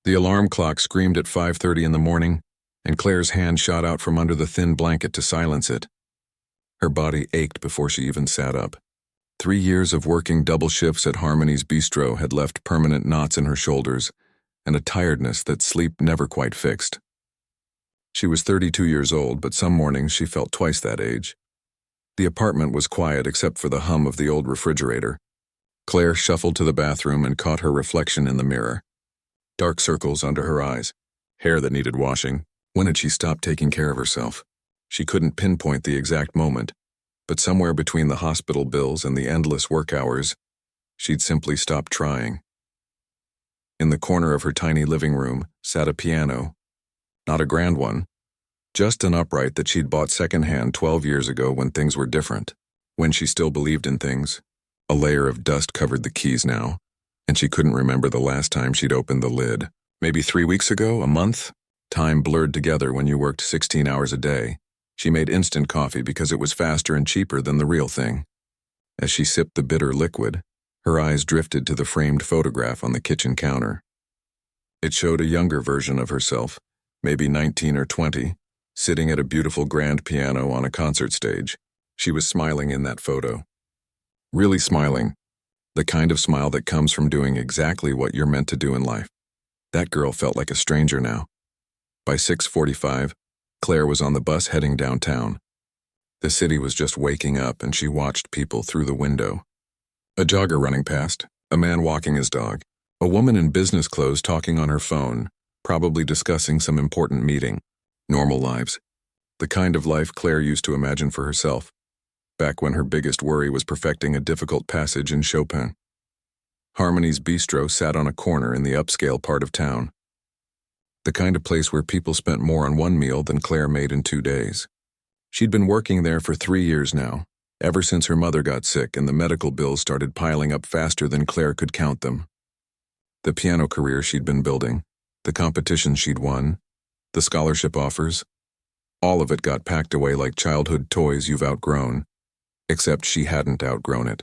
The alarm clock screamed at 5:30 in the morning, and Claire's hand shot out from under the thin blanket to silence it. Her body ached before she even sat up. 3 years of working double shifts at Harmony's Bistro had left permanent knots in her shoulders and a tiredness that sleep never quite fixed. She was 32 years old, but some mornings she felt twice that age. The apartment was quiet except for the hum of the old refrigerator. Claire shuffled to the bathroom and caught her reflection in the mirror. Dark circles under her eyes, hair that needed washing. When had she stopped taking care of herself? She couldn't pinpoint the exact moment, but somewhere between the hospital bills and the endless work hours, she'd simply stopped trying. In the corner of her tiny living room sat a piano. Not a grand one, just an upright that she'd bought secondhand 12 years ago when things were different, when she still believed in things. A layer of dust covered the keys now, and she couldn't remember the last time she'd opened the lid. Maybe 3 weeks ago, a month? Time blurred together when you worked 16 hours a day. She made instant coffee because it was faster and cheaper than the real thing. As she sipped the bitter liquid, her eyes drifted to the framed photograph on the kitchen counter. It showed a younger version of herself, maybe 19 or 20, sitting at a beautiful grand piano on a concert stage. She was smiling in that photo. Really smiling. The kind of smile that comes from doing exactly what you're meant to do in life. That girl felt like a stranger now. By 6:45, Claire was on the bus heading downtown. The city was just waking up and she watched people through the window. A jogger running past, a man walking his dog, a woman in business clothes talking on her phone, probably discussing some important meeting. Normal lives. The kind of life Claire used to imagine for herself, back when her biggest worry was perfecting a difficult passage in Chopin. Harmony's Bistro sat on a corner in the upscale part of town. The kind of place where people spent more on one meal than Claire made in 2 days. She'd been working there for 3 years now, ever since her mother got sick and the medical bills started piling up faster than Claire could count them. The piano career she'd been building, the competitions she'd won, the scholarship offers, all of it got packed away like childhood toys you've outgrown, except she hadn't outgrown it.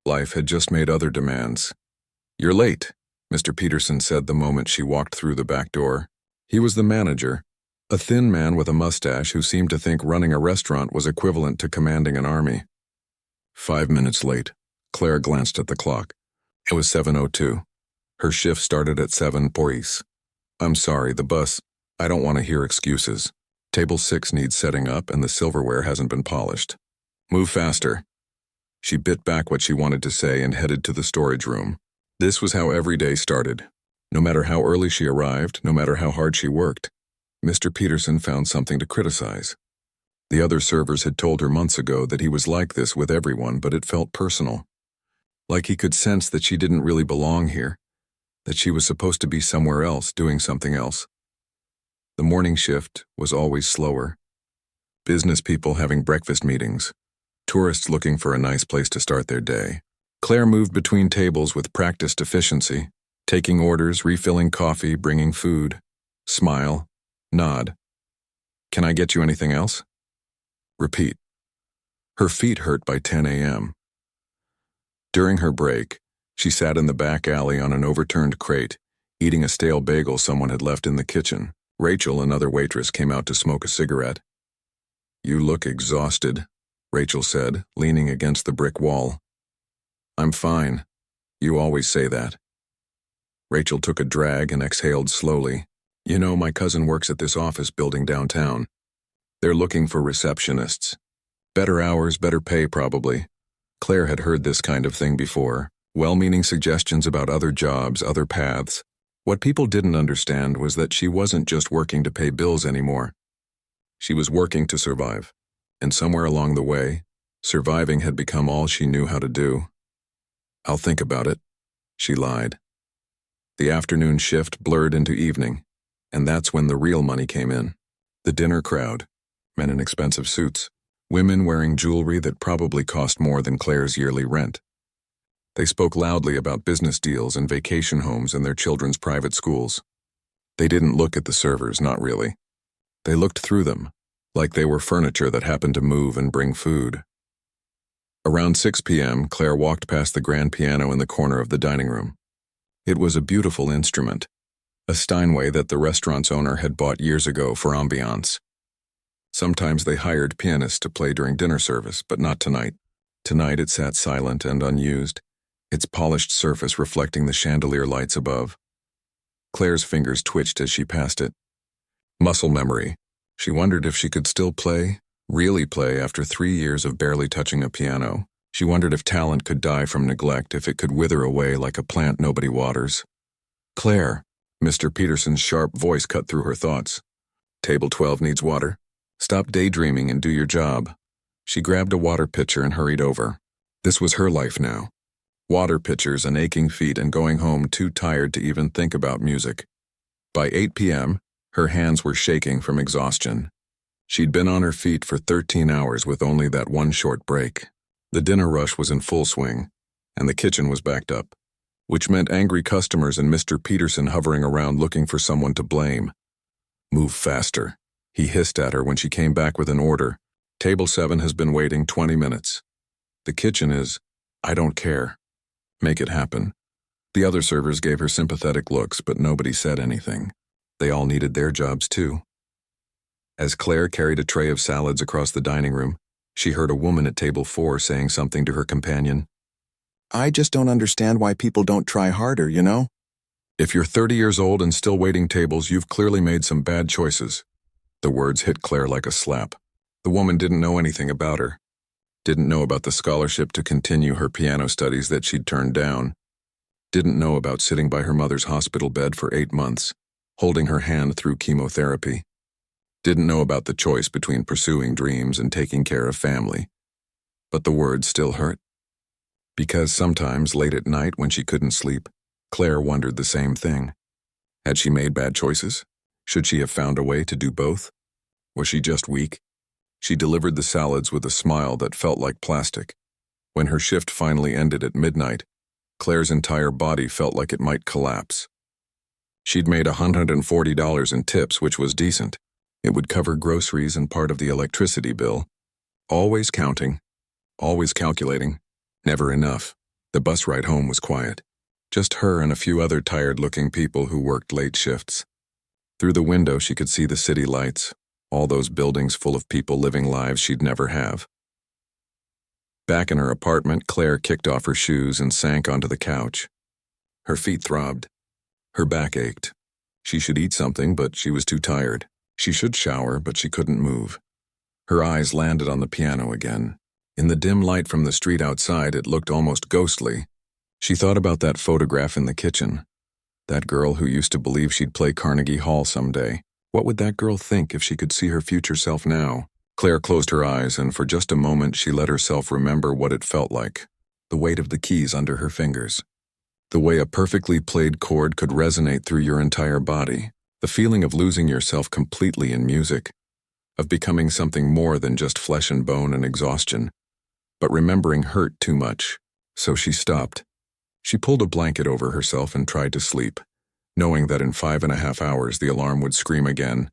Life had just made other demands. "You're late," Mr. Peterson said the moment she walked through the back door. He was the manager, a thin man with a mustache who seemed to think running a restaurant was equivalent to commanding an army. 5 minutes late. Claire glanced at the clock. It was 7:02. Her shift started at 7 Pois. "I'm sorry, the bus. I don't want to hear excuses. Table 6 needs setting up and the silverware hasn't been polished. Move faster." She bit back what she wanted to say and headed to the storage room. This was how every day started. No matter how early she arrived, no matter how hard she worked, Mr. Peterson found something to criticize. The other servers had told her months ago that he was like this with everyone, but it felt personal. Like he could sense that she didn't really belong here, that she was supposed to be somewhere else, doing something else. The morning shift was always slower. Business people having breakfast meetings, tourists looking for a nice place to start their day. Claire moved between tables with practiced efficiency, taking orders, refilling coffee, bringing food. Smile, nod. "Can I get you anything else?" Repeat. Her feet hurt by 10 a.m. During her break, she sat in the back alley on an overturned crate, eating a stale bagel someone had left in the kitchen. Rachel, another waitress, came out to smoke a cigarette. "You look exhausted," Rachel said, leaning against the brick wall. "I'm fine. You always say that." Rachel took a drag and exhaled slowly. "You know, my cousin works at this office building downtown. They're looking for receptionists. Better hours, better pay probably." Claire had heard this kind of thing before, well-meaning suggestions about other jobs, other paths. What people didn't understand was that she wasn't just working to pay bills anymore. She was working to survive, and somewhere along the way, surviving had become all she knew how to do. "I'll think about it," she lied. The afternoon shift blurred into evening, and that's when the real money came in. The dinner crowd, men in expensive suits, women wearing jewelry that probably cost more than Claire's yearly rent. They spoke loudly about business deals and vacation homes and their children's private schools. They didn't look at the servers, not really. They looked through them, like they were furniture that happened to move and bring food. Around 6 p.m., Claire walked past the grand piano in the corner of the dining room. It was a beautiful instrument, a Steinway that the restaurant's owner had bought years ago for ambiance. Sometimes they hired pianists to play during dinner service, but not tonight. Tonight it sat silent and unused, its polished surface reflecting the chandelier lights above. Claire's fingers twitched as she passed it. Muscle memory. She wondered if she could still play, really play after 3 years of barely touching a piano. She wondered if talent could die from neglect, if it could wither away like a plant nobody waters. Claire, Mr. Peterson's sharp voice cut through her thoughts. Table 12 needs water. Stop daydreaming and do your job. She grabbed a water pitcher and hurried over. This was her life now. Water pitchers and aching feet and going home too tired to even think about music. By 8 p.m., her hands were shaking from exhaustion. She'd been on her feet for 13 hours with only that one short break. The dinner rush was in full swing, and the kitchen was backed up, which meant angry customers and Mr. Peterson hovering around looking for someone to blame. Move faster, he hissed at her when she came back with an order. Table 7 has been waiting 20 minutes. The kitchen is, I don't care. Make it happen. The other servers gave her sympathetic looks, but nobody said anything. They all needed their jobs too. As Claire carried a tray of salads across the dining room, she heard a woman at table 4 saying something to her companion. I just don't understand why people don't try harder, you know? If you're 30 years old and still waiting tables, you've clearly made some bad choices. The words hit Claire like a slap. The woman didn't know anything about her. Didn't know about the scholarship to continue her piano studies that she'd turned down. Didn't know about sitting by her mother's hospital bed for 8 months, holding her hand through chemotherapy. Didn't know about the choice between pursuing dreams and taking care of family. But the words still hurt. Because sometimes, late at night when she couldn't sleep, Claire wondered the same thing. Had she made bad choices? Should she have found a way to do both? Was she just weak? She delivered the salads with a smile that felt like plastic. When her shift finally ended at midnight, Claire's entire body felt like it might collapse. She'd made $140 in tips, which was decent. It would cover groceries and part of the electricity bill. Always counting, always calculating. Never enough. The bus ride home was quiet. Just her and a few other tired-looking people who worked late shifts. Through the window she could see the city lights, all those buildings full of people living lives she'd never have. Back in her apartment, Claire kicked off her shoes and sank onto the couch. Her feet throbbed. Her back ached. She should eat something, but she was too tired. She should shower, but she couldn't move. Her eyes landed on the piano again. In the dim light from the street outside, it looked almost ghostly. She thought about that photograph in the kitchen. That girl who used to believe she'd play Carnegie Hall someday. What would that girl think if she could see her future self now? Claire closed her eyes, and for just a moment she let herself remember what it felt like. The weight of the keys under her fingers. The way a perfectly played chord could resonate through your entire body. The feeling of losing yourself completely in music. Of becoming something more than just flesh and bone and exhaustion. But remembering hurt too much, so she stopped. She pulled a blanket over herself and tried to sleep, knowing that in 5.5 hours the alarm would scream again,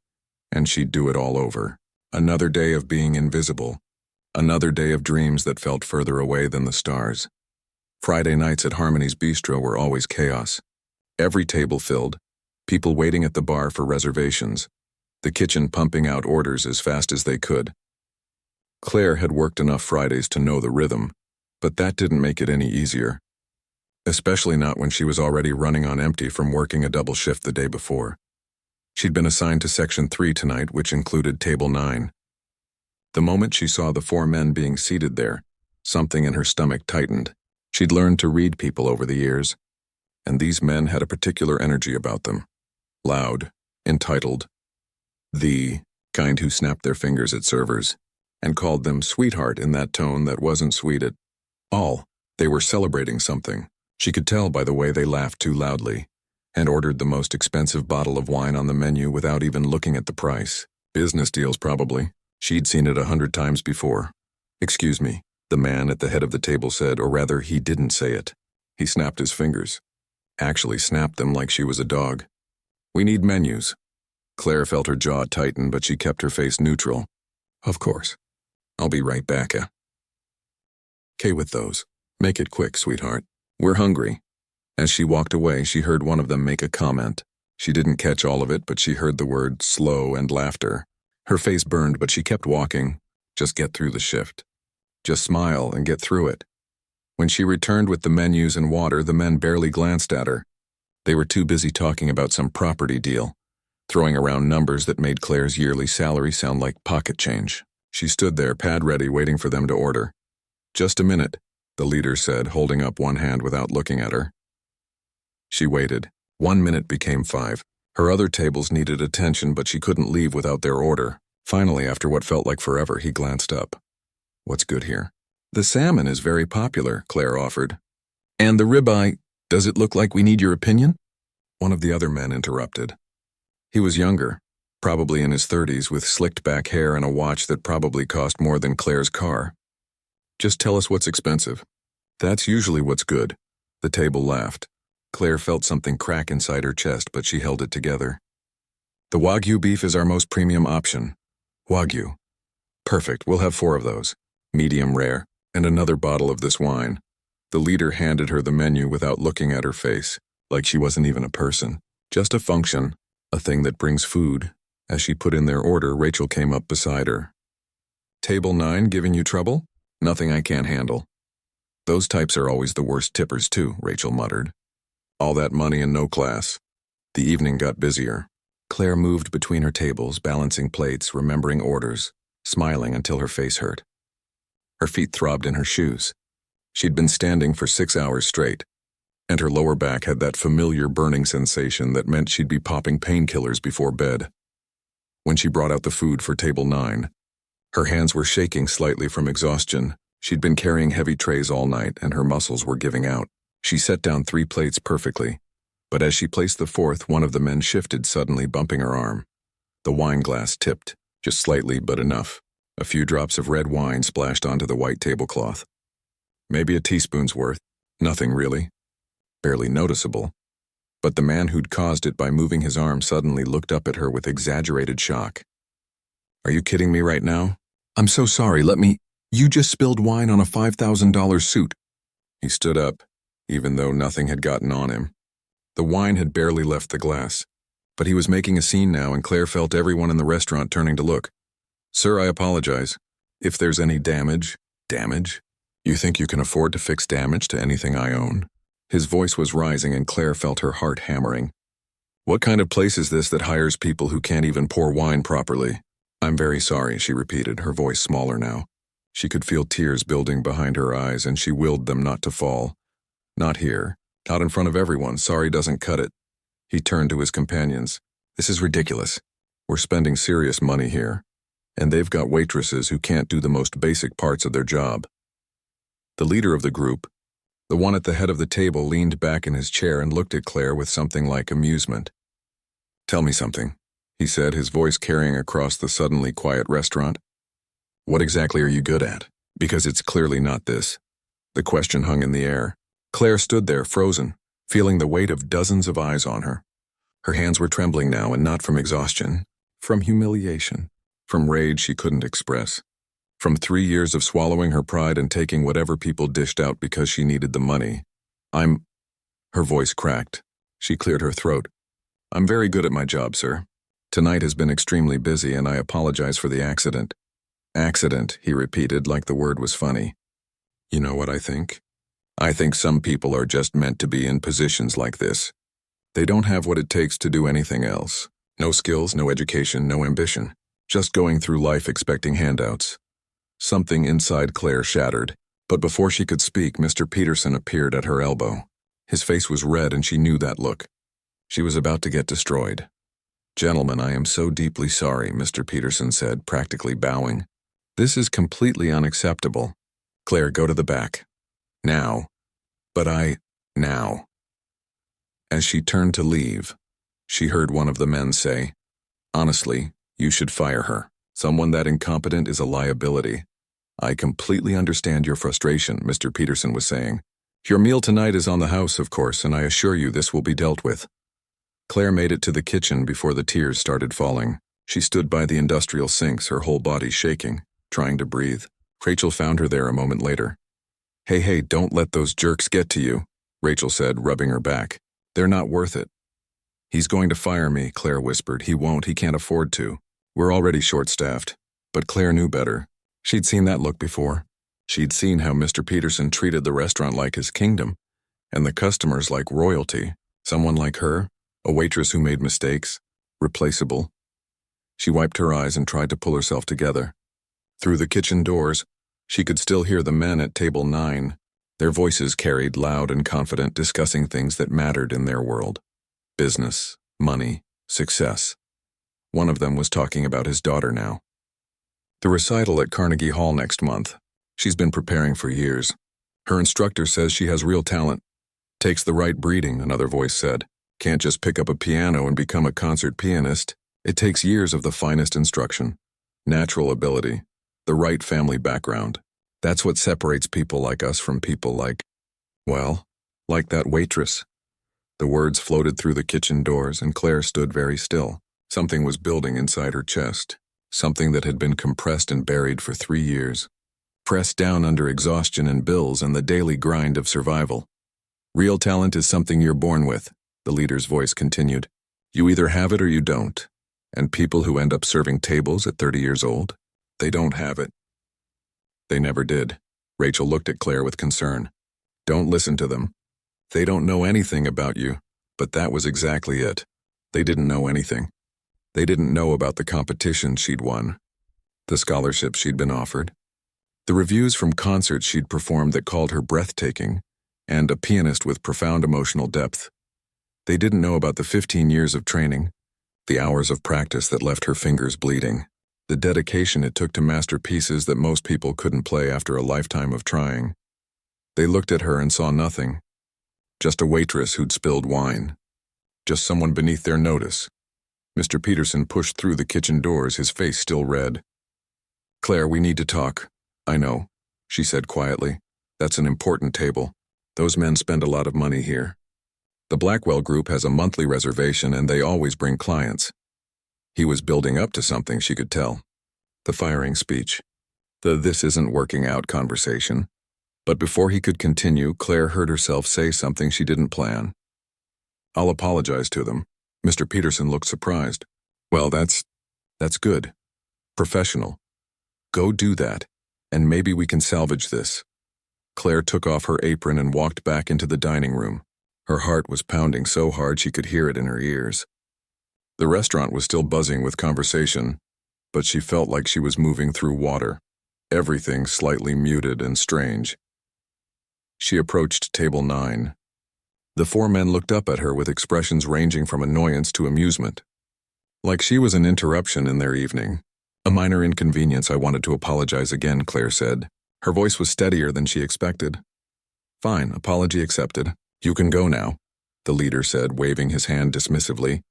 and she'd do it all over. Another day of being invisible. Another day of dreams that felt further away than the stars. Friday nights at Harmony's Bistro were always chaos. Every table filled, people waiting at the bar for reservations, the kitchen pumping out orders as fast as they could. Claire had worked enough Fridays to know the rhythm, but that didn't make it any easier. Especially not when she was already running on empty from working a double shift the day before. She'd been assigned to Section 3 tonight, which included Table 9. The moment she saw the 4 men being seated there, something in her stomach tightened. She'd learned to read people over the years, and these men had a particular energy about them. Loud, entitled, the kind who snapped their fingers at servers, and called them sweetheart in that tone that wasn't sweet at all. They were celebrating something. She could tell by the way they laughed too loudly, and ordered the most expensive bottle of wine on the menu without even looking at the price. Business deals, probably. She'd seen it 100 times before. Excuse me, the man at the head of the table said, or rather, he didn't say it. He snapped his fingers. Actually snapped them like she was a dog. We need menus. Claire felt her jaw tighten, but she kept her face neutral. Of course. I'll be right back, "'Kay with those. Make it quick, sweetheart. We're hungry." As she walked away, she heard one of them make a comment. She didn't catch all of it, but she heard the word slow and laughter. Her face burned, but she kept walking. Just get through the shift. Just smile and get through it. When she returned with the menus and water, the men barely glanced at her. They were too busy talking about some property deal, throwing around numbers that made Claire's yearly salary sound like pocket change. She stood there, pad ready, waiting for them to order. "Just a minute," the leader said, holding up one hand without looking at her. She waited. 1 minute became 5. Her other tables needed attention, but she couldn't leave without their order. Finally, after what felt like forever, he glanced up. "What's good here?" "The salmon is very popular," Claire offered. "And the ribeye, does it look like we need your opinion?" One of the other men interrupted. He was younger, probably in his 30s, with slicked back hair and a watch that probably cost more than Claire's car. "Just tell us what's expensive." "That's usually what's good." The table laughed. Claire felt something crack inside her chest, but she held it together. "The Wagyu beef is our most premium option." "Wagyu. Perfect, we'll have 4 of those. Medium rare, and another bottle of this wine." The leader handed her the menu without looking at her face, like she wasn't even a person. Just a function, a thing that brings food. As she put in their order, Rachel came up beside her. "Table 9 giving you trouble?" "Nothing I can't handle." "Those types are always the worst tippers too," Rachel muttered. "All that money and no class." The evening got busier. Claire moved between her tables, balancing plates, remembering orders, smiling until her face hurt. Her feet throbbed in her shoes. She'd been standing for 6 hours straight, and her lower back had that familiar burning sensation that meant she'd be popping painkillers before bed. When she brought out the food for table 9, her hands were shaking slightly from exhaustion. She'd been carrying heavy trays all night, and her muscles were giving out. She set down 3 plates perfectly, but as she placed the 4th, one of the men shifted, suddenly bumping her arm. The wine glass tipped, just slightly, but enough. A few drops of red wine splashed onto the white tablecloth. Maybe a teaspoon's worth. Nothing really. Barely noticeable. But the man who'd caused it by moving his arm suddenly looked up at her with exaggerated shock. "Are you kidding me right now? I'm so sorry, you just spilled wine on a $5,000 suit." He stood up, even though nothing had gotten on him. The wine had barely left the glass. But he was making a scene now, and Claire felt everyone in the restaurant turning to look. "Sir, I apologize. If there's any damage..." "Damage? You think you can afford to fix damage to anything I own?" His voice was rising, and Claire felt her heart hammering. "What kind of place is this that hires people who can't even pour wine properly?" "I'm very sorry," she repeated, her voice smaller now. She could feel tears building behind her eyes, and she willed them not to fall. "Not here. Not in front of everyone. Sorry doesn't cut it." He turned to his companions. "This is ridiculous. We're spending serious money here. And they've got waitresses who can't do the most basic parts of their job." The leader of the group, the one at the head of the table, leaned back in his chair and looked at Claire with something like amusement. "Tell me something," he said, his voice carrying across the suddenly quiet restaurant. "What exactly are you good at? Because it's clearly not this." The question hung in the air. Claire stood there, frozen, feeling the weight of dozens of eyes on her. Her hands were trembling now, and not from exhaustion, from humiliation. From rage she couldn't express. From 3 years of swallowing her pride and taking whatever people dished out because she needed the money. Her voice cracked. She cleared her throat. "I'm very good at my job, sir. Tonight has been extremely busy, and I apologize for the accident." "Accident," he repeated like the word was funny. "You know what I think? I think some people are just meant to be in positions like this. They don't have what it takes to do anything else. No skills, no education, no ambition. Just going through life expecting handouts." Something inside Claire shattered, but before she could speak, Mr. Peterson appeared at her elbow. His face was red, and she knew that look. She was about to get destroyed. "Gentlemen, I am so deeply sorry," Mr. Peterson said, practically bowing. "This is completely unacceptable. Claire, go to the back. Now." Now." As she turned to leave, she heard one of the men say, "Honestly, you should fire her. Someone that incompetent is a liability." "I completely understand your frustration," Mr. Peterson was saying. "Your meal tonight is on the house, of course, and I assure you this will be dealt with." Claire made it to the kitchen before the tears started falling. She stood by the industrial sinks, her whole body shaking, trying to breathe. Rachel found her there a moment later. Hey, don't let those jerks get to you," Rachel said, rubbing her back. "They're not worth it." He's going to fire me, Claire whispered. He won't, he can't afford to. We're already short-staffed. But Claire knew better. She'd seen that look before. She'd seen how Mr. Peterson treated the restaurant like his kingdom, and the customers like royalty. Someone like her, a waitress who made mistakes, replaceable. She wiped her eyes and tried to pull herself together. Through the kitchen doors, she could still hear the men at table 9. Their voices carried loud and confident, discussing things that mattered in their world. Business, money, success. One of them was talking about his daughter now. The recital at Carnegie Hall next month. She's been preparing for years. Her instructor says she has real talent. Takes the right breeding, another voice said. Can't just pick up a piano and become a concert pianist. It takes years of the finest instruction. Natural ability. The right family background. That's what separates people like us from people like, well, like that waitress. The words floated through the kitchen doors, and Claire stood very still. Something was building inside her chest. Something that had been compressed and buried for 3 years. Pressed down under exhaustion and bills and the daily grind of survival. Real talent is something you're born with, the leader's voice continued. You either have it or you don't. And people who end up serving tables at 30 years old, they don't have it. They never did. Rachel looked at Claire with concern. Don't listen to them. They don't know anything about you, but that was exactly it. They didn't know anything. They didn't know about the competition she'd won, the scholarships she'd been offered, the reviews from concerts she'd performed that called her breathtaking, and a pianist with profound emotional depth. They didn't know about the 15 years of training, the hours of practice that left her fingers bleeding, the dedication it took to master pieces that most people couldn't play after a lifetime of trying. They looked at her and saw nothing, just a waitress who'd spilled wine, just someone beneath their notice. Mr. Peterson pushed through the kitchen doors, his face still red. Claire, we need to talk. I know, she said quietly. That's an important table. Those men spend a lot of money here. The Blackwell Group has a monthly reservation and they always bring clients. He was building up to something, she could tell. The firing speech. The "this isn't working out" conversation. But before he could continue, Claire heard herself say something she didn't plan. I'll apologize to them. Mr. Peterson looked surprised. Well, that's good. Professional. Go do that, and maybe we can salvage this. Claire took off her apron and walked back into the dining room. Her heart was pounding so hard she could hear it in her ears. The restaurant was still buzzing with conversation, but she felt like she was moving through water, everything slightly muted and strange. She approached table 9. The 4 men looked up at her with expressions ranging from annoyance to amusement. Like she was an interruption in their evening. A minor inconvenience. I wanted to apologize again, Claire said. Her voice was steadier than she expected. Fine, apology accepted. You can go now, the leader said, waving his hand dismissively.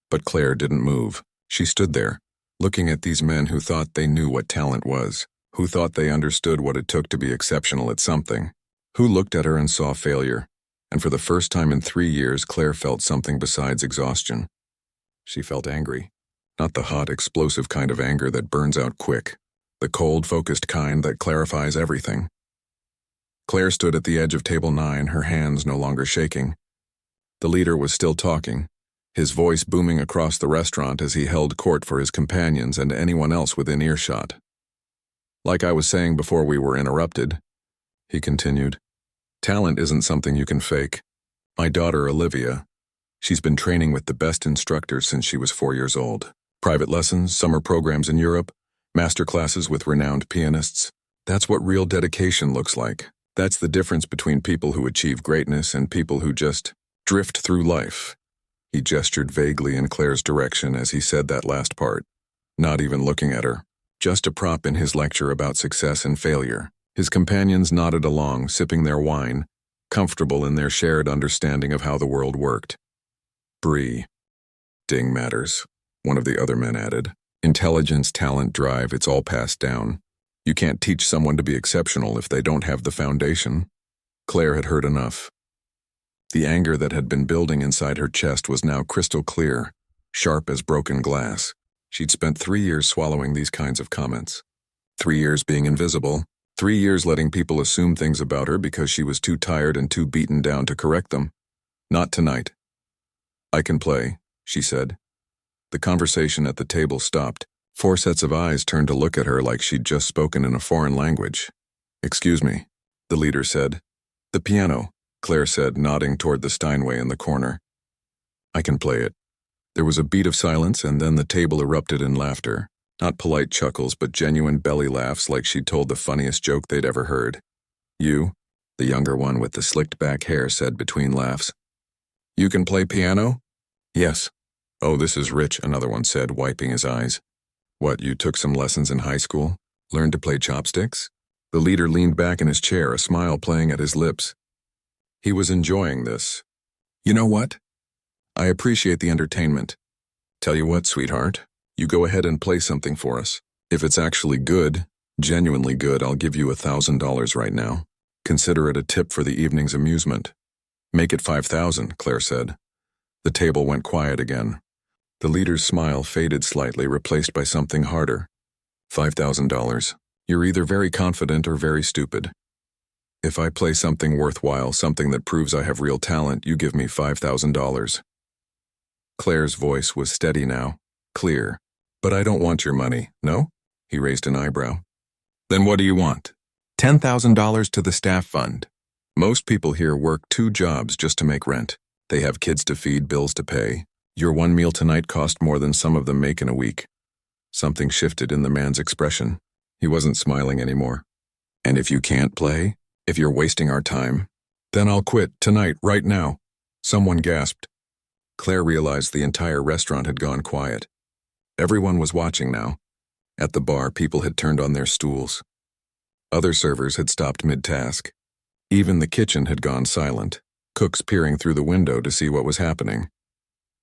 But Claire didn't move. She stood there, looking at these men who thought they knew what talent was, who thought they understood what it took to be exceptional at something, who looked at her and saw failure. And for the first time in 3 years, Claire felt something besides exhaustion. She felt angry. Not the hot, explosive kind of anger that burns out quick. The cold, focused kind that clarifies everything. Claire stood at the edge of table 9, her hands no longer shaking. The leader was still talking, his voice booming across the restaurant as he held court for his companions and anyone else within earshot. Like I was saying before we were interrupted, he continued, talent isn't something you can fake. My daughter, Olivia, she's been training with the best instructors since she was 4 years old. Private lessons, summer programs in Europe, master classes with renowned pianists. That's what real dedication looks like. That's the difference between people who achieve greatness and people who just drift through life. He gestured vaguely in Claire's direction as he said that last part, not even looking at her. Just a prop in his lecture about success and failure. His companions nodded along, sipping their wine, comfortable in their shared understanding of how the world worked. Bree. Ding matters, one of the other men added. Intelligence, talent, drive, it's all passed down. You can't teach someone to be exceptional if they don't have the foundation. Claire had heard enough. The anger that had been building inside her chest was now crystal clear, sharp as broken glass. She'd spent 3 years swallowing these kinds of comments. 3 years being invisible. 3 years letting people assume things about her because she was too tired and too beaten down to correct them. Not tonight. I can play, she said. The conversation at the table stopped. 4 sets of eyes turned to look at her like she'd just spoken in a foreign language. "Excuse me," the leader said. "The piano," Claire said, nodding toward the Steinway in the corner. "I can play it." There was a beat of silence, and then the table erupted in laughter. Not polite chuckles, but genuine belly laughs like she'd told the funniest joke they'd ever heard. "You," the younger one with the slicked back hair said between laughs. "You can play piano?" "Yes." "Oh, this is rich," another one said, wiping his eyes. "What, you took some lessons in high school? Learned to play chopsticks?" The leader leaned back in his chair, a smile playing at his lips. He was enjoying this. "You know what? I appreciate the entertainment. Tell you what, sweetheart, you go ahead and play something for us. If it's actually good, genuinely good, I'll give you $1,000 right now. Consider it a tip for the evening's amusement." "Make it 5,000, Claire said. The table went quiet again. The leader's smile faded slightly, replaced by something harder. $5,000. You're either very confident or very stupid. If I play something worthwhile, something that proves I have real talent, you give me $5,000. Claire's voice was steady now, clear. "But I don't want your money, no?" He raised an eyebrow. "Then what do you want?" $10,000 to the staff fund. Most people here work 2 jobs just to make rent. They have kids to feed, bills to pay. Your one meal tonight cost more than some of them make in a week. Something shifted in the man's expression. He wasn't smiling anymore. "And if you can't play? If you're wasting our time? Then I'll quit, tonight, right now." Someone gasped. Claire realized the entire restaurant had gone quiet. Everyone was watching now. At the bar, people had turned on their stools. Other servers had stopped mid-task. Even the kitchen had gone silent, cooks peering through the window to see what was happening.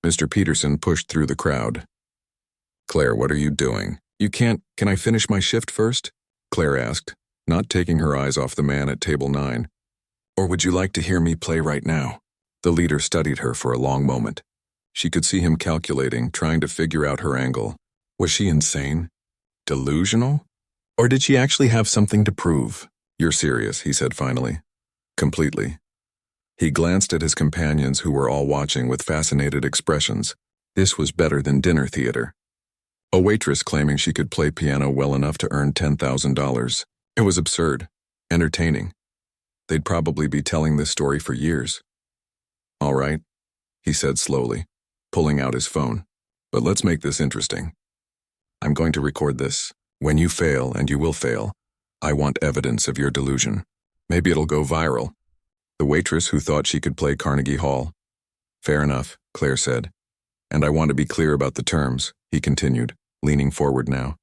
Mr. Peterson pushed through the crowd. "Claire, what are you doing? Can I finish my shift first?" Claire asked, not taking her eyes off the man at table 9. "Or would you like to hear me play right now?" The leader studied her for a long moment. She could see him calculating, trying to figure out her angle. Was she insane? Delusional? Or did she actually have something to prove? "You're serious," he said finally. "Completely." He glanced at his companions, who were all watching with fascinated expressions. This was better than dinner theater. A waitress claiming she could play piano well enough to earn $10,000. It was absurd, entertaining. They'd probably be telling this story for years. "All right," he said slowly, pulling out his phone. "But let's make this interesting. I'm going to record this. When you fail, and you will fail, I want evidence of your delusion. Maybe it'll go viral." The waitress who thought she could play Carnegie Hall. "Fair enough," Claire said. "And I want to be clear about the terms," he continued, leaning forward now.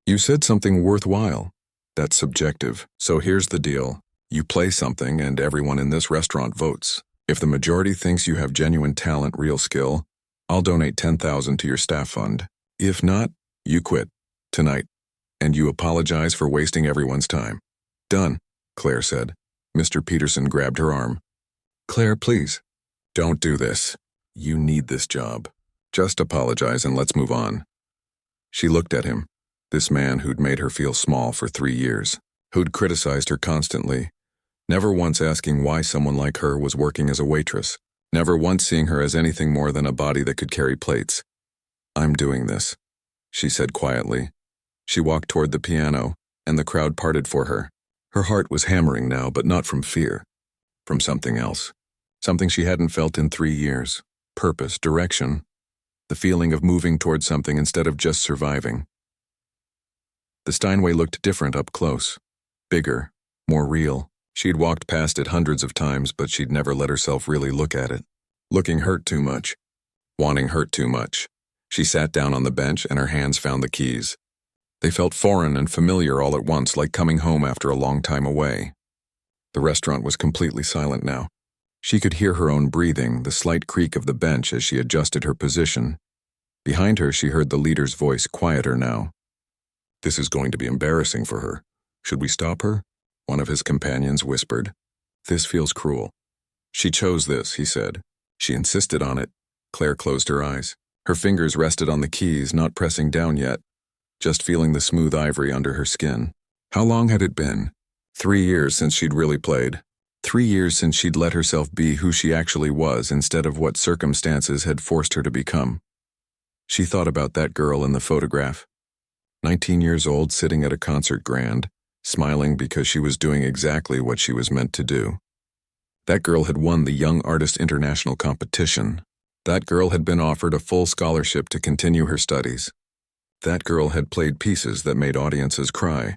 "You said something worthwhile. That's subjective. So here's the deal. You play something and everyone in this restaurant votes. If the majority thinks you have genuine talent, real skill, I'll donate $10,000 to your staff fund. If not, you quit. Tonight. And you apologize for wasting everyone's time." "Done," Claire said. Mr. Peterson grabbed her arm. "Claire, please. Don't do this. You need this job. Just apologize and let's move on." She looked at him, this man who'd made her feel small for 3 years, who'd criticized her constantly, never once asking why someone like her was working as a waitress, never once seeing her as anything more than a body that could carry plates. "I'm doing this," she said quietly. She walked toward the piano, and the crowd parted for her. Her heart was hammering now, but not from fear. From something else. Something she hadn't felt in 3 years. Purpose, direction. The feeling of moving toward something instead of just surviving. The Steinway looked different up close. Bigger, more real. She'd walked past it hundreds of times, but she'd never let herself really look at it. Looking hurt too much. Wanting hurt too much. She sat down on the bench and her hands found the keys. They felt foreign and familiar all at once, like coming home after a long time away. The restaurant was completely silent now. She could hear her own breathing, the slight creak of the bench as she adjusted her position. Behind her, she heard the leader's voice, quieter now. "This is going to be embarrassing for her. Should we stop her?" One of his companions whispered. "This feels cruel." "She chose this," he said. "She insisted on it." Claire closed her eyes. Her fingers rested on the keys, not pressing down yet, just feeling the smooth ivory under her skin. How long had it been? 3 years since she'd really played. 3 years since she'd let herself be who she actually was instead of what circumstances had forced her to become. She thought about that girl in the photograph. 19 years old, sitting at a concert grand, smiling because she was doing exactly what she was meant to do. That girl had won the Young Artist International competition. That girl had been offered a full scholarship to continue her studies. That girl had played pieces that made audiences cry.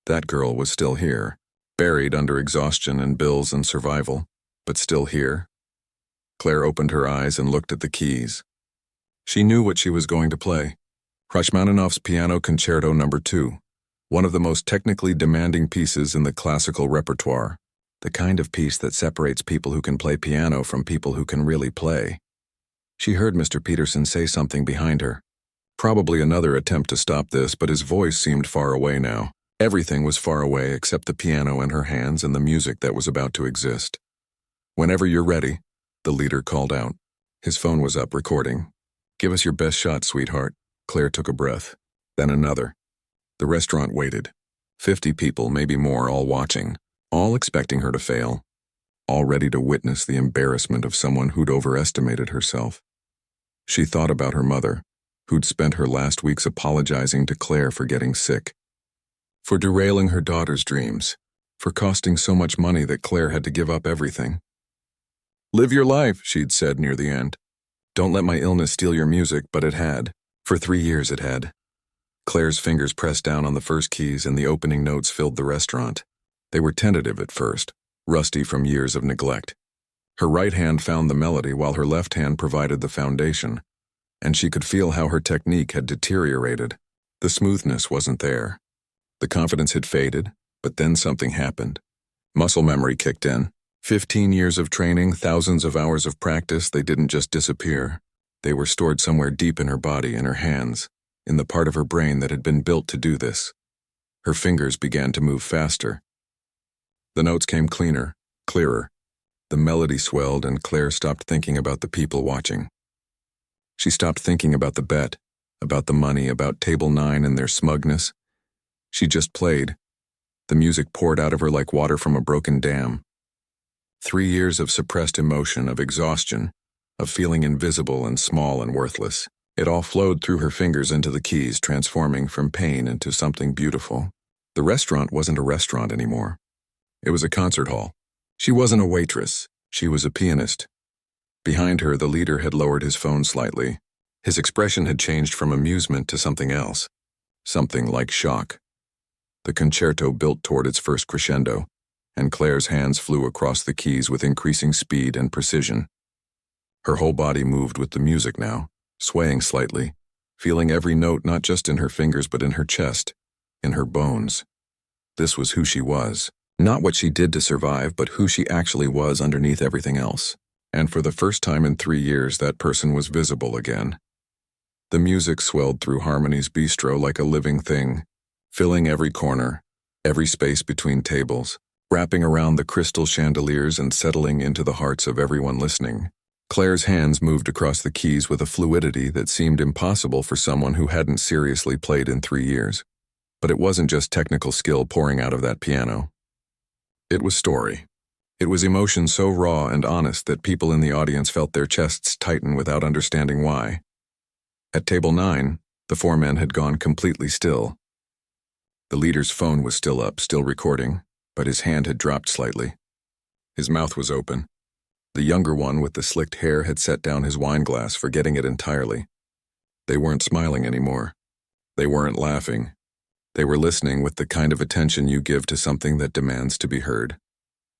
That girl was still here, buried under exhaustion and bills and survival, but still here. Claire opened her eyes and looked at the keys. She knew what she was going to play. Rachmaninoff's Piano Concerto No. 2, one of the most technically demanding pieces in the classical repertoire, the kind of piece that separates people who can play piano from people who can really play. She heard Mr. Peterson say something behind her. Probably another attempt to stop this, but his voice seemed far away now. Everything was far away except the piano in her hands and the music that was about to exist. "Whenever you're ready," the leader called out. His phone was up, recording. "Give us your best shot, sweetheart." Claire took a breath. Then another. The restaurant waited. 50 people, maybe more, all watching, all expecting her to fail, all ready to witness the embarrassment of someone who'd overestimated herself. She thought about her mother, who'd spent her last weeks apologizing to Claire for getting sick, for derailing her daughter's dreams, for costing so much money that Claire had to give up everything. "Live your life," she'd said near the end. "Don't let my illness steal your music," but it had. For 3 years it had. Claire's fingers pressed down on the first keys and the opening notes filled the restaurant. They were tentative at first, rusty from years of neglect. Her right hand found the melody while her left hand provided the foundation, and she could feel how her technique had deteriorated. The smoothness wasn't there. The confidence had faded, but then something happened. Muscle memory kicked in. 15 years of training, thousands of hours of practice, they didn't just disappear. They were stored somewhere deep in her body, in her hands, in the part of her brain that had been built to do this. Her fingers began to move faster. The notes came cleaner, clearer. The melody swelled and Claire stopped thinking about the people watching. She stopped thinking about the bet, about the money, about Table 9 and their smugness. She just played. The music poured out of her like water from a broken dam. 3 years of suppressed emotion, of exhaustion, of feeling invisible and small and worthless. It all flowed through her fingers into the keys, transforming from pain into something beautiful. The restaurant wasn't a restaurant anymore. It was a concert hall. She wasn't a waitress. She was a pianist. Behind her, the leader had lowered his phone slightly. His expression had changed from amusement to something else. Something like shock. The concerto built toward its first crescendo, and Claire's hands flew across the keys with increasing speed and precision. Her whole body moved with the music now, swaying slightly, feeling every note not just in her fingers but in her chest, in her bones. This was who she was. Not what she did to survive, but who she actually was underneath everything else. And for the first time in 3 years, that person was visible again. The music swelled through Harmony's bistro like a living thing, filling every corner, every space between tables, wrapping around the crystal chandeliers and settling into the hearts of everyone listening. Claire's hands moved across the keys with a fluidity that seemed impossible for someone who hadn't seriously played in 3 years. But it wasn't just technical skill pouring out of that piano. It was story. It was emotion so raw and honest that people in the audience felt their chests tighten without understanding why. At Table 9, the 4 men had gone completely still. The leader's phone was still up, still recording, but his hand had dropped slightly. His mouth was open. The younger one with the slicked hair had set down his wine glass, forgetting it entirely. They weren't smiling anymore. They weren't laughing. They were listening with the kind of attention you give to something that demands to be heard.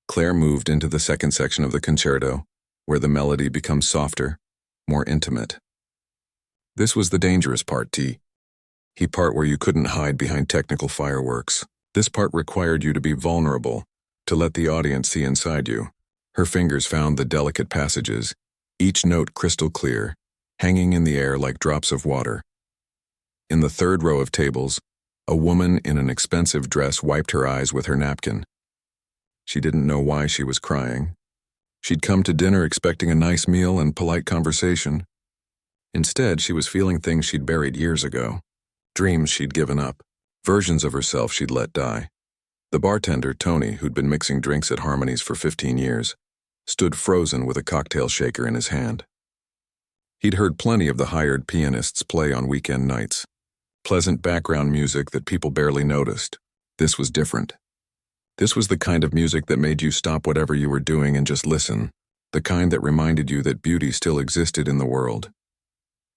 Claire moved into the second section of the concerto, where the melody becomes softer, more intimate. This was the dangerous part, the part where you couldn't hide behind technical fireworks. This part required you to be vulnerable, to let the audience see inside you. Her fingers found the delicate passages, each note crystal clear, hanging in the air like drops of water. In the third row of tables, a woman in an expensive dress wiped her eyes with her napkin. She didn't know why she was crying. She'd come to dinner expecting a nice meal and polite conversation. Instead, she was feeling things she'd buried years ago, dreams she'd given up, versions of herself she'd let die. The bartender, Tony, who'd been mixing drinks at Harmony's for 15 years, stood frozen with a cocktail shaker in his hand. He'd heard plenty of the hired pianists play on weekend nights. Pleasant background music that people barely noticed. This was different. This was the kind of music that made you stop whatever you were doing and just listen, the kind that reminded you that beauty still existed in the world.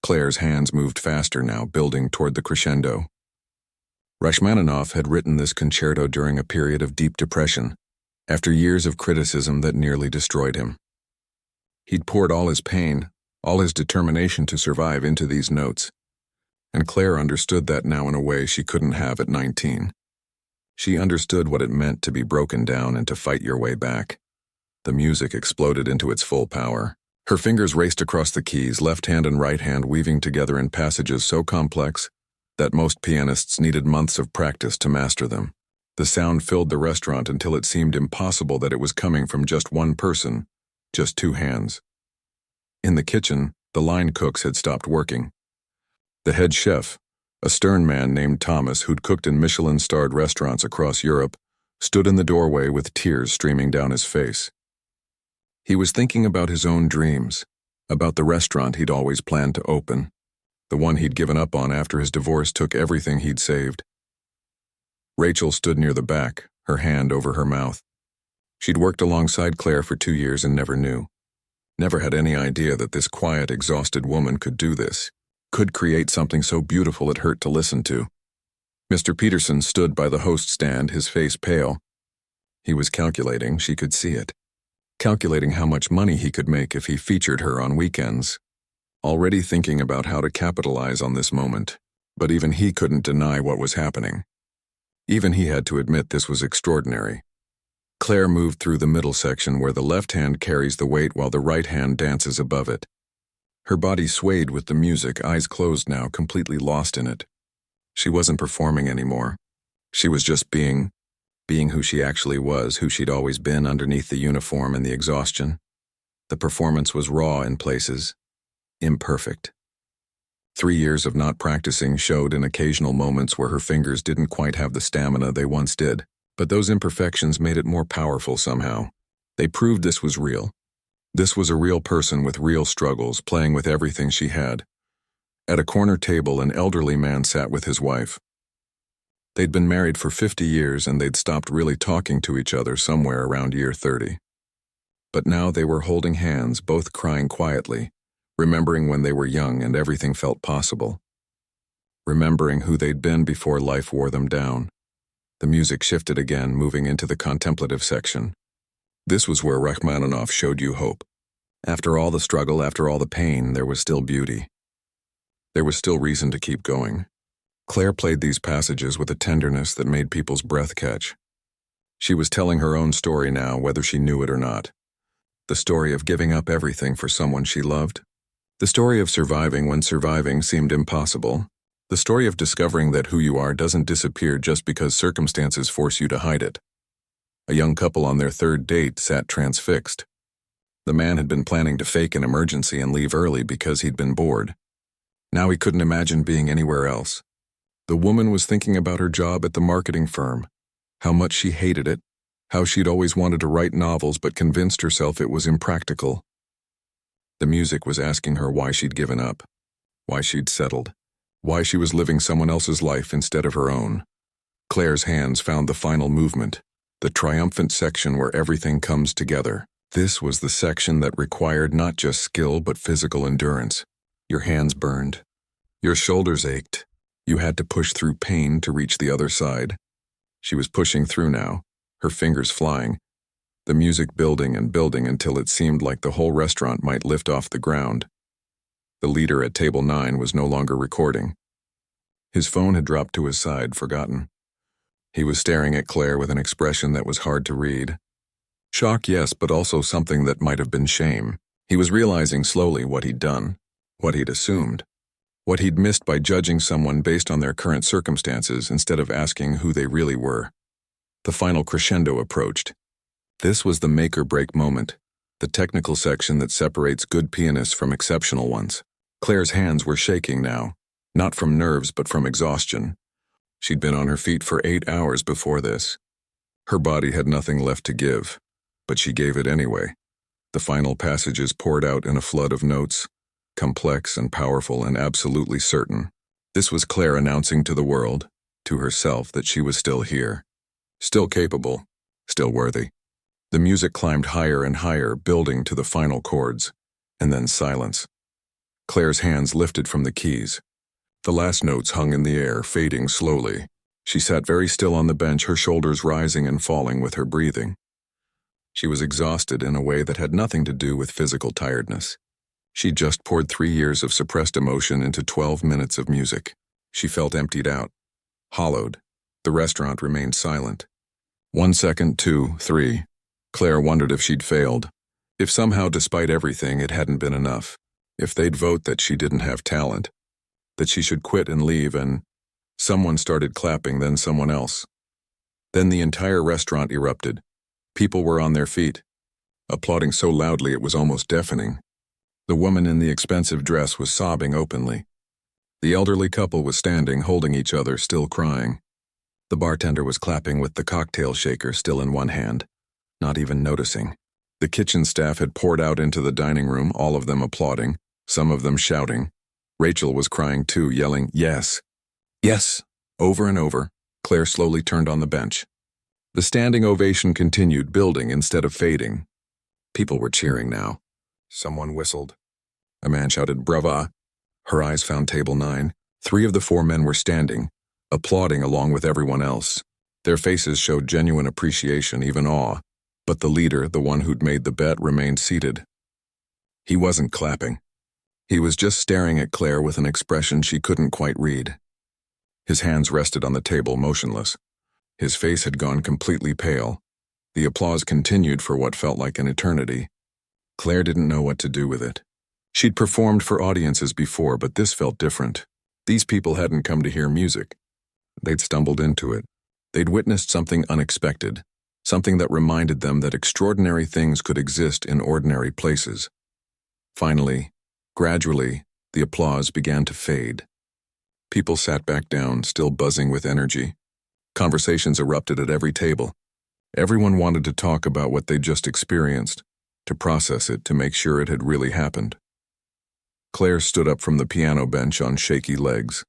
Claire's hands moved faster now, building toward the crescendo. Rachmaninoff had written this concerto during a period of deep depression, after years of criticism that nearly destroyed him. He'd poured all his pain, all his determination to survive into these notes, and Claire understood that now in a way she couldn't have at 19. She understood what it meant to be broken down and to fight your way back. The music exploded into its full power. Her fingers raced across the keys, left hand and right hand weaving together in passages so complex that most pianists needed months of practice to master them. The sound filled the restaurant until it seemed impossible that it was coming from just one person, just two hands. In the kitchen, the line cooks had stopped working. The head chef, a stern man named Thomas who'd cooked in Michelin-starred restaurants across Europe, stood in the doorway with tears streaming down his face. He was thinking about his own dreams, about the restaurant he'd always planned to open, the one he'd given up on after his divorce took everything he'd saved. Rachel stood near the back, her hand over her mouth. She'd worked alongside Claire for 2 years and never knew. Never had any idea that this quiet, exhausted woman could do this, could create something so beautiful it hurt to listen to. Mr. Peterson stood by the host stand, his face pale. He was calculating, she could see it. Calculating how much money he could make if he featured her on weekends. Already thinking about how to capitalize on this moment. But even he couldn't deny what was happening. Even he had to admit this was extraordinary. Claire moved through the middle section where the left hand carries the weight while the right hand dances above it. Her body swayed with the music, eyes closed now, completely lost in it. She wasn't performing anymore. She was just being who she actually was, who she'd always been underneath the uniform and the exhaustion. The performance was raw in places, imperfect. 3 years of not practicing showed in occasional moments where her fingers didn't quite have the stamina they once did. But those imperfections made it more powerful somehow. They proved this was real. This was a real person with real struggles, playing with everything she had. At a corner table, an elderly man sat with his wife. They'd been married for 50 years and they'd stopped really talking to each other somewhere around year 30. But now they were holding hands, both crying quietly, remembering when they were young and everything felt possible. Remembering who they'd been before life wore them down. The music shifted again, moving into the contemplative section. This was where Rachmaninoff showed you hope. After all the struggle, after all the pain, there was still beauty. There was still reason to keep going. Claire played these passages with a tenderness that made people's breath catch. She was telling her own story now, whether she knew it or not. The story of giving up everything for someone she loved. The story of surviving when surviving seemed impossible. The story of discovering that who you are doesn't disappear just because circumstances force you to hide it. A young couple on their 3rd date sat transfixed. The man had been planning to fake an emergency and leave early because he'd been bored. Now he couldn't imagine being anywhere else. The woman was thinking about her job at the marketing firm, how much she hated it, how she'd always wanted to write novels but convinced herself it was impractical. The music was asking her why she'd given up, why she'd settled. Why she was living someone else's life instead of her own. Claire's hands found the final movement, the triumphant section where everything comes together. This was the section that required not just skill but physical endurance. Your hands burned. Your shoulders ached. You had to push through pain to reach the other side. She was pushing through now, her fingers flying, the music building and building until it seemed like the whole restaurant might lift off the ground. The leader at table 9 was no longer recording. His phone had dropped to his side, forgotten. He was staring at Claire with an expression that was hard to read. Shock, yes, but also something that might have been shame. He was realizing slowly what he'd done, what he'd assumed, what he'd missed by judging someone based on their current circumstances instead of asking who they really were. The final crescendo approached. This was the make-or-break moment. The technical section that separates good pianists from exceptional ones. Claire's hands were shaking now, not from nerves but from exhaustion. She'd been on her feet for 8 hours before this. Her body had nothing left to give, but she gave it anyway. The final passages poured out in a flood of notes. complex and powerful and absolutely certain. This was Claire announcing to the world, to herself, that she was still here. Still capable, still worthy. The music climbed higher and higher, building to the final chords, and then silence. Claire's hands lifted from the keys. The last notes hung in the air, fading slowly. She sat very still on the bench, her shoulders rising and falling with her breathing. She was exhausted in a way that had nothing to do with physical tiredness. She just poured 3 years of suppressed emotion into 12 minutes of music. She felt emptied out, hollowed. The restaurant remained silent. 1 second, 2, 3. Claire wondered if she'd failed. If somehow, despite everything, it hadn't been enough. If they'd vote that she didn't have talent. That she should quit and leave, and someone started clapping, then someone else. Then the entire restaurant erupted. People were on their feet, applauding so loudly it was almost deafening. The woman in the expensive dress was sobbing openly. The elderly couple was standing, holding each other, still crying. The bartender was clapping with the cocktail shaker still in one hand, not even noticing. The kitchen staff had poured out into the dining room, all of them applauding, some of them shouting. Rachel was crying too, yelling, "Yes, yes," over and over. Claire slowly turned on the bench. The standing ovation continued, building instead of fading. People were cheering now. Someone whistled. A man shouted, "Brava!" Her eyes found table 9. 3 of the 4 men were standing, applauding along with everyone else. Their faces showed genuine appreciation, even awe. But the leader, the one who'd made the bet, remained seated. He wasn't clapping. He was just staring at Claire with an expression she couldn't quite read. His hands rested on the table, motionless. His face had gone completely pale. The applause continued for what felt like an eternity. Claire didn't know what to do with it. She'd performed for audiences before, but this felt different. These people hadn't come to hear music. They'd stumbled into it. They'd witnessed something unexpected, something that reminded them that extraordinary things could exist in ordinary places. Finally, gradually, the applause began to fade. People sat back down, still buzzing with energy. Conversations erupted at every table. Everyone wanted to talk about what they'd just experienced, to process it, to make sure it had really happened. Claire stood up from the piano bench on shaky legs.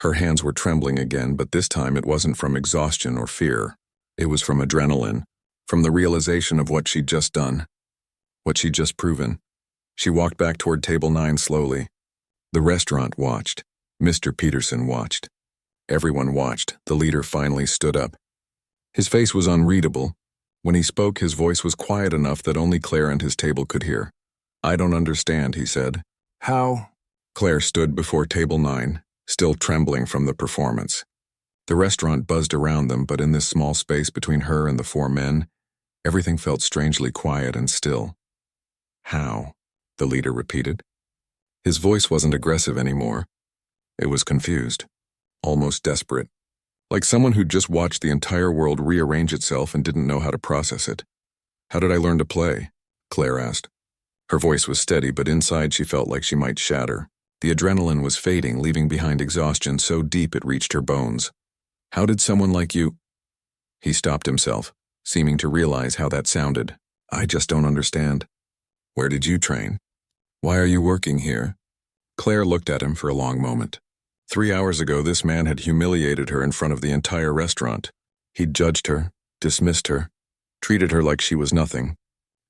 Her hands were trembling again, but this time it wasn't from exhaustion or fear. It was from adrenaline, from the realization of what she'd just done, what she'd just proven. She walked back toward table 9 slowly. The restaurant watched. Mr. Peterson watched. Everyone watched. The leader finally stood up. His face was unreadable. When he spoke, his voice was quiet enough that only Claire and his table could hear. "I don't understand," he said. How? Claire stood before table 9, still trembling from the performance. The restaurant buzzed around them, but in this small space between her and the 4 men, everything felt strangely quiet and still. "How?" the leader repeated. His voice wasn't aggressive anymore. It was confused, almost desperate, like someone who'd just watched the entire world rearrange itself and didn't know how to process it. "How did I learn to play?" Claire asked. Her voice was steady, but inside she felt like she might shatter. The adrenaline was fading, leaving behind exhaustion so deep it reached her bones. "How did someone like you—" He stopped himself, seeming to realize how that sounded. "I just don't understand." "Where did you train? Why are you working here?" Claire looked at him for a long moment. 3 hours ago, this man had humiliated her in front of the entire restaurant. He'd judged her, dismissed her, treated her like she was nothing.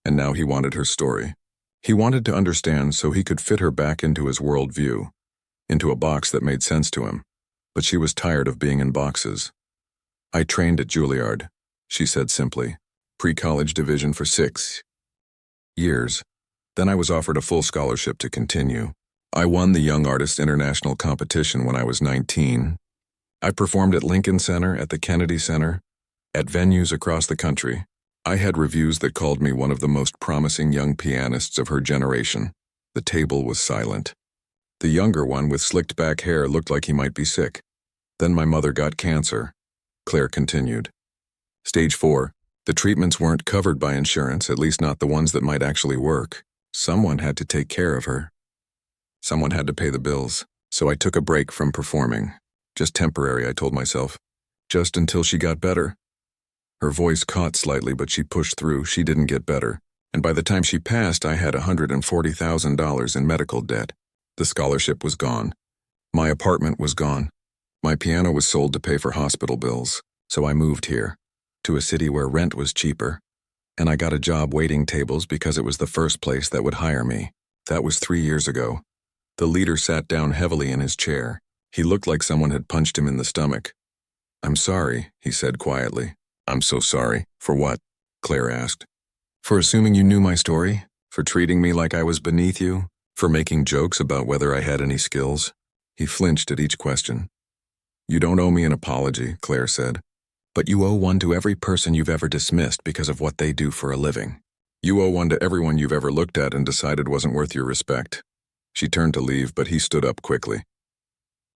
And now he wanted her story. He wanted to understand so he could fit her back into his worldview, into a box that made sense to him. But she was tired of being in boxes. "I trained at Juilliard," she said simply. "Pre-college division for 6 years. Then I was offered a full scholarship to continue. I won the Young Artist International competition when I was 19. I performed at Lincoln Center, at the Kennedy Center, at venues across the country. I had reviews that called me one of the most promising young pianists of her generation." The table was silent. The younger one with slicked back hair looked like he might be sick. "Then my mother got cancer," Claire continued. "Stage 4. The treatments weren't covered by insurance, at least not the ones that might actually work. Someone had to take care of her. Someone had to pay the bills. So I took a break from performing. Just temporary, I told myself. Just until she got better." Her voice caught slightly, but she pushed through. "She didn't get better. And by the time she passed, I had $140,000 in medical debt. The scholarship was gone. My apartment was gone. My piano was sold to pay for hospital bills, so I moved here, to a city where rent was cheaper, and I got a job waiting tables because it was the first place that would hire me. That was 3 years ago. The leader sat down heavily in his chair. He looked like someone had punched him in the stomach. "I'm sorry," he said quietly. "I'm so sorry. For what?" Claire asked. "For assuming you knew my story? For treating me like I was beneath you? For making jokes about whether I had any skills?" He flinched at each question. "You don't owe me an apology," Claire said. "But you owe one to every person you've ever dismissed because of what they do for a living. You owe one to everyone you've ever looked at and decided wasn't worth your respect." She turned to leave, but he stood up quickly.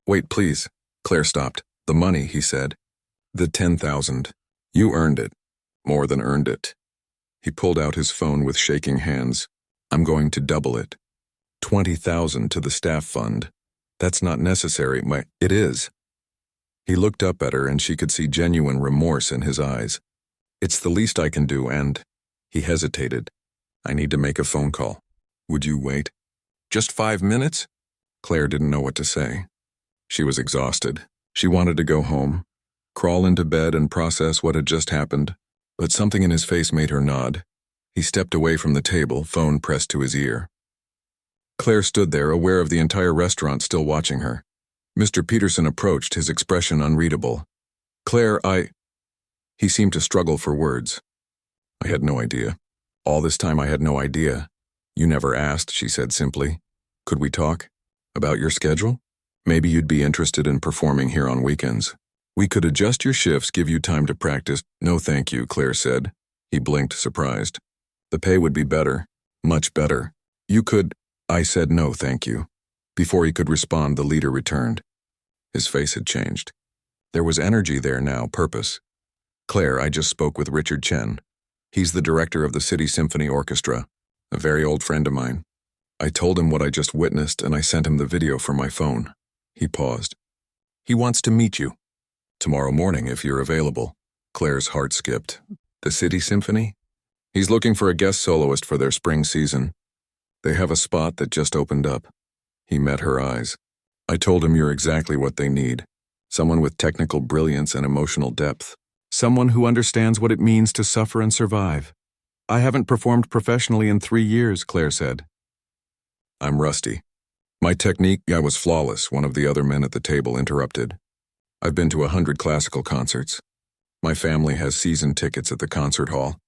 "Wait, please." Claire stopped. "The money," he said. "The 10,000. You earned it. More than earned it." He pulled out his phone with shaking hands. "I'm going to double it. 20,000 to the staff fund. That's not necessary. It is." He looked up at her and she could see genuine remorse in his eyes. "It's the least I can do and—" He hesitated. "I need to make a phone call. Would you wait?" "Just 5 minutes?" Claire didn't know what to say. She was exhausted. She wanted to go home, crawl into bed and process what had just happened, but something in his face made her nod. He stepped away from the table, phone pressed to his ear. Claire stood there, aware of the entire restaurant still watching her. Mr. Peterson approached, his expression unreadable. "Claire, He seemed to struggle for words. "I had no idea. All this time I had no idea. You never asked," she said simply. "Could we talk? About your schedule? Maybe you'd be interested in performing here on weekends. We could adjust your shifts, give you time to practice." "No thank you," Claire said. He blinked, surprised. "The pay would be better. Much better. You could—" I said no thank you. Before he could respond, the leader returned. His face had changed. There was energy there now, purpose. "Claire, I just spoke with Richard Chen. He's the director of the City Symphony Orchestra, a very old friend of mine. I told him what I just witnessed and I sent him the video from my phone." He paused. "He wants to meet you. Tomorrow morning, if you're available." Claire's heart skipped. "The City Symphony?" "He's looking for a guest soloist for their spring season. They have a spot that just opened up." He met her eyes. "I told him you're exactly what they need. Someone with technical brilliance and emotional depth. Someone who understands what it means to suffer and survive. I haven't performed professionally in 3 years," Claire said. "I'm rusty. My technique, I was flawless," one of the other men at the table interrupted. "I've been to 100 classical concerts. My family has season tickets at the concert hall.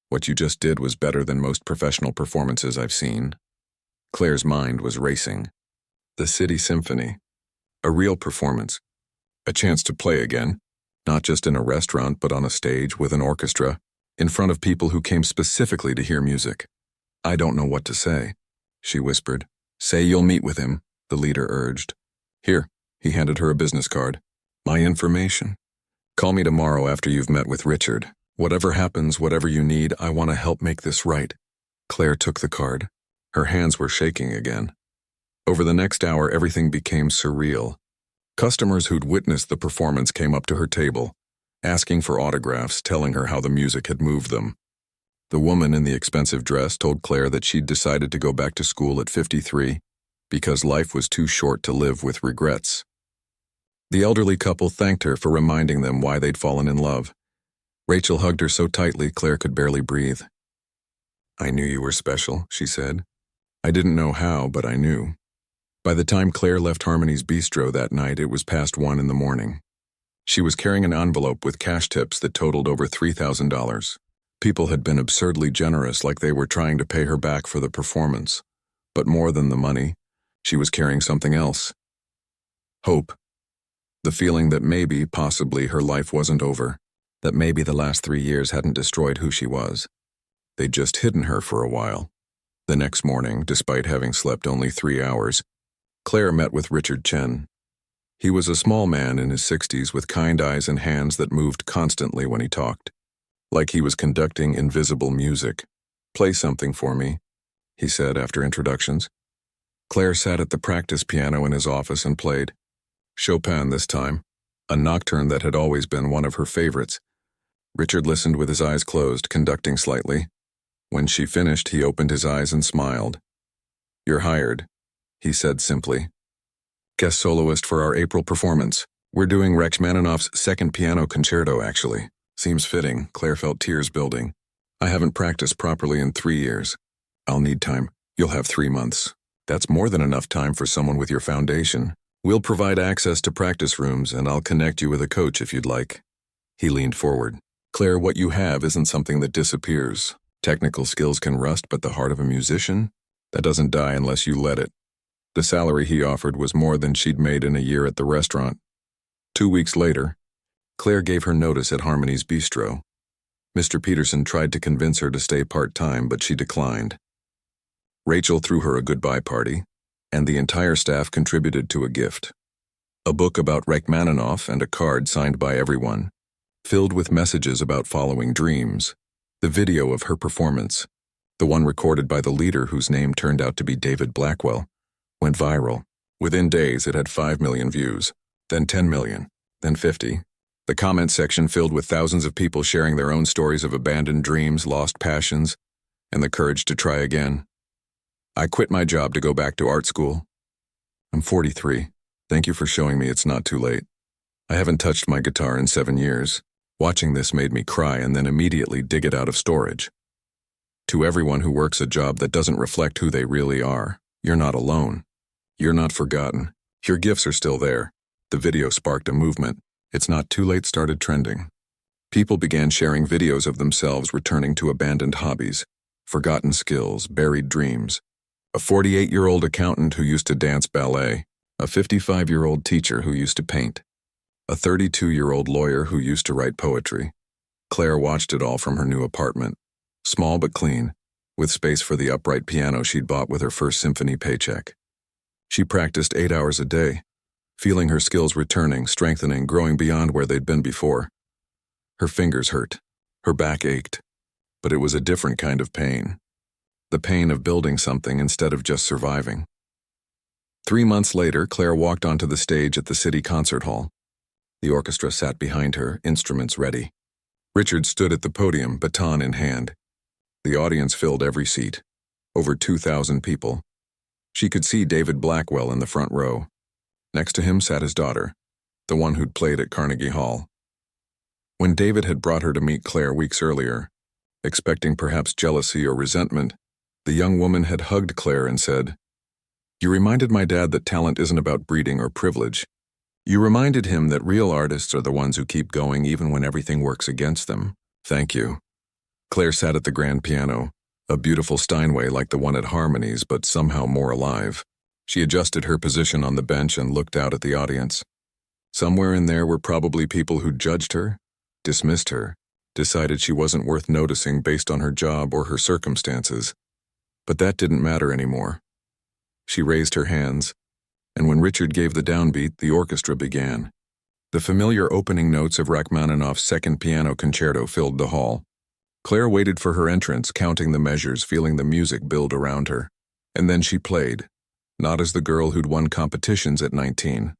What you just did was better than most professional performances I've seen." Claire's mind was racing. The City Symphony. A real performance. A chance to play again, not just in a restaurant but on a stage with an orchestra, in front of people who came specifically to hear music. "I don't know what to say," she whispered. "Say you'll meet with him," the leader urged. "Here," he handed her a business card. "My information. Call me tomorrow after you've met with Richard. Whatever happens, whatever you need, I want to help make this right." Claire took the card. Her hands were shaking again. Over the next hour, everything became surreal. Customers who'd witnessed the performance came up to her table, asking for autographs, telling her how the music had moved them. The woman in the expensive dress told Claire that she'd decided to go back to school at 53 because life was too short to live with regrets. The elderly couple thanked her for reminding them why they'd fallen in love. Rachel hugged her so tightly Claire could barely breathe. "I knew you were special," she said. "I didn't know how, but I knew." By the time Claire left Harmony's Bistro that night, it was past 1 in the morning. She was carrying an envelope with cash tips that totaled over $3,000. People had been absurdly generous, like they were trying to pay her back for the performance. But more than the money, she was carrying something else. Hope. The feeling that maybe, possibly, her life wasn't over. That maybe the last 3 years hadn't destroyed who she was. They'd just hidden her for a while. The next morning, despite having slept only 3 hours, Claire met with Richard Chen. He was a small man in his 60s with kind eyes and hands that moved constantly when he talked, like he was conducting invisible music. "Play something for me," he said after introductions. Claire sat at the practice piano in his office and played. Chopin this time, a nocturne that had always been one of her favorites. Richard listened with his eyes closed, conducting slightly. When she finished, he opened his eyes and smiled. "You're hired," he said simply. Guest soloist for our April performance. We're doing Rachmaninoff's second piano concerto, actually. Seems fitting. Claire felt tears building. I haven't practiced properly in 3 years. I'll need time. You'll have 3 months. That's more than enough time for someone with your foundation. We'll provide access to practice rooms, and I'll connect you with a coach if you'd like. He leaned forward. Claire, what you have isn't something that disappears. Technical skills can rust, but the heart of a musician? That doesn't die unless you let it. The salary he offered was more than she'd made in a year at the restaurant. 2 weeks later, Claire gave her notice at Harmony's Bistro. Mr. Peterson tried to convince her to stay part-time, but she declined. Rachel threw her a goodbye party, and the entire staff contributed to a gift. A book about Rachmaninoff and a card signed by everyone, filled with messages about following dreams. The video of her performance, the one recorded by the leader whose name turned out to be David Blackwell, went viral. Within days, it had 5 million views, then 10 million, then 50. The comment section filled with thousands of people sharing their own stories of abandoned dreams, lost passions, and the courage to try again. I quit my job to go back to art school. I'm 43. Thank you for showing me it's not too late. I haven't touched my guitar in 7 years. Watching this made me cry and then immediately dig it out of storage. To everyone who works a job that doesn't reflect who they really are, you're not alone. You're not forgotten. Your gifts are still there. The video sparked a movement. It's Not Too Late started trending. People began sharing videos of themselves returning to abandoned hobbies, forgotten skills, buried dreams. A 48-year-old accountant who used to dance ballet, a 55-year-old teacher who used to paint, a 32-year-old lawyer who used to write poetry. Claire watched it all from her new apartment, small but clean, with space for the upright piano she'd bought with her first symphony paycheck. She practiced 8 hours a day, feeling her skills returning, strengthening, growing beyond where they'd been before. Her fingers hurt, her back ached, but it was a different kind of pain. The pain of building something instead of just surviving. 3 months later, Claire walked onto the stage at the city concert hall. The orchestra sat behind her, instruments ready. Richard stood at the podium, baton in hand. The audience filled every seat. Over 2,000 people. She could see David Blackwell in the front row. Next to him sat his daughter, the one who'd played at Carnegie Hall. When David had brought her to meet Claire weeks earlier, expecting perhaps jealousy or resentment, the young woman had hugged Claire and said, "You reminded my dad that talent isn't about breeding or privilege. You reminded him that real artists are the ones who keep going even when everything works against them. Thank you." Claire sat at the grand piano, a beautiful Steinway like the one at Harmony's, but somehow more alive. She adjusted her position on the bench and looked out at the audience. Somewhere in there were probably people who judged her, dismissed her, decided she wasn't worth noticing based on her job or her circumstances. But that didn't matter anymore. She raised her hands, and when Richard gave the downbeat, the orchestra began. The familiar opening notes of Rachmaninoff's second piano concerto filled the hall. Claire waited for her entrance, counting the measures, feeling the music build around her. And then she played, not as the girl who'd won competitions at 19,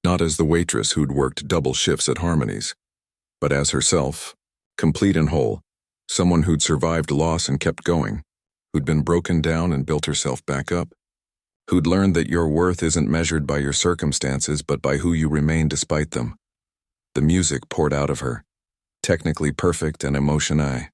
not as the waitress who'd worked double shifts at Harmony's, but as herself, complete and whole, someone who'd survived loss and kept going, who'd been broken down and built herself back up, who'd learned that your worth isn't measured by your circumstances but by who you remain despite them. The music poured out of her, technically perfect and emotionally.